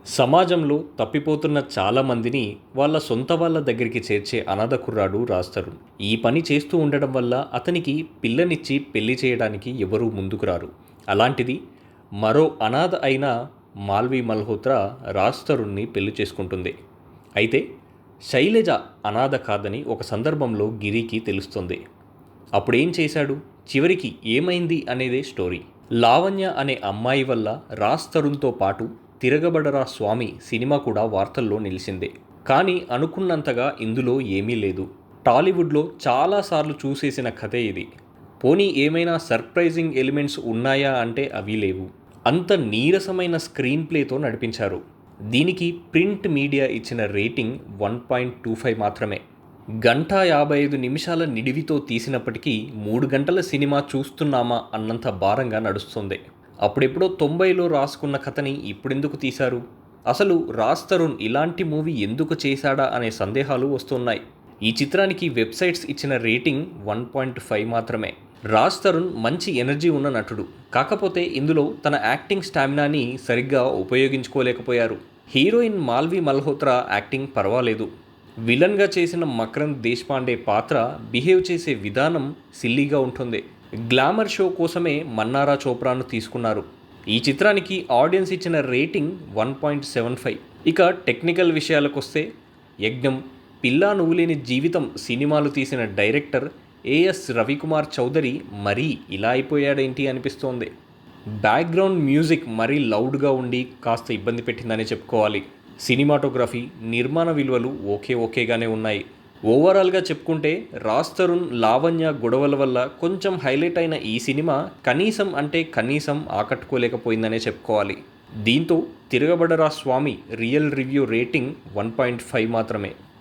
సమాజంలో తప్పిపోతున్న చాలామందిని వాళ్ళ సొంత వాళ్ళ దగ్గరికి చేర్చే అనాథ కుర్రాడు రాస్తారు. ఈ పని చేస్తూ ఉండడం వల్ల అతనికి పిల్లనిచ్చి పెళ్లి చేయడానికి ఎవరూ ముందుకు రారు. అలాంటిది మరో అనాథ అయిన మాల్వి మల్హోత్రా రాజ్ పెళ్లి చేసుకుంటుంది. అయితే శైలజ అనాథ కాదని ఒక సందర్భంలో గిరికి తెలుస్తుంది. అప్పుడేం చేశాడు, చివరికి ఏమైంది అనేదే స్టోరీ. లావణ్య అనే అమ్మాయి వల్ల రాజ్ తరుణ్తో పాటు తిరగబడరా స్వామి సినిమా కూడా వార్తల్లో నిలిచిందే. కానీ అనుకున్నంతగా ఇందులో ఏమీ లేదు. టాలీవుడ్లో చాలాసార్లు చూసేసిన కథే ఇది. పోనీ ఏమైనా సర్ప్రైజింగ్ ఎలిమెంట్స్ ఉన్నాయా అంటే అవి లేవు. అంత నీరసమైన స్క్రీన్ ప్లేతో నడిపించారు. దీనికి ప్రింట్ మీడియా ఇచ్చిన రేటింగ్ 1.25 మాత్రమే. 1:55 నిడివితో తీసినప్పటికీ 3 గంటల సినిమా చూస్తున్నామా అన్నంత భారంగా నడుస్తుంది. అప్పుడెప్పుడో 90లో రాసుకున్న కథని ఇప్పుడెందుకు తీశారు? అసలు రాజ్ తరుణ్ ఇలాంటి మూవీ ఎందుకు చేశాడా అనే సందేహాలు వస్తున్నాయి. ఈ చిత్రానికి వెబ్సైట్స్ ఇచ్చిన రేటింగ్ 1.5 మాత్రమే. రాజ్ తరుణ్ మంచి ఎనర్జీ ఉన్న నటుడు. కాకపోతే ఇందులో తన యాక్టింగ్ స్టామినాని సరిగ్గా ఉపయోగించుకోలేకపోయారు. హీరోయిన్ మాల్వి మల్హోత్రా యాక్టింగ్ పర్వాలేదు. విలన్గా చేసిన మకరంద్ దేశ్పాండే పాత్ర బిహేవ్ చేసే విధానం సిల్లీగా ఉంటుంది. గ్లామర్ షో కోసమే మన్నారా చోప్రాను తీసుకున్నారు. ఈ చిత్రానికి ఆడియన్స్ ఇచ్చిన రేటింగ్ 1.75. ఇక టెక్నికల్ విషయాలకొస్తే యజ్ఞం, పిల్లా నువ్వులేని జీవితం సినిమాలు తీసిన డైరెక్టర్ ఏఎస్ రవికుమార్ చౌదరి మరీ ఇలా అయిపోయాడేంటి అనిపిస్తోంది. బ్యాక్గ్రౌండ్ మ్యూజిక్ మరీ లౌడ్గా ఉండి కాస్త ఇబ్బంది పెట్టిందనే చెప్పుకోవాలి. సినిమాటోగ్రఫీ, నిర్మాణ విలువలు ఓకేగానే ఉన్నాయి. ఓవరాల్గా చెప్పుకుంటే రాజ్ తరుణ్, లావణ్య గొడవల వల్ల కొంచెం హైలైట్ అయిన ఈ సినిమా కనీసం ఆకట్టుకోలేకపోయిందనే చెప్పుకోవాలి. దీంతో తిరగబడరా స్వామి రియల్ రివ్యూ రేటింగ్ 1.5 మాత్రమే.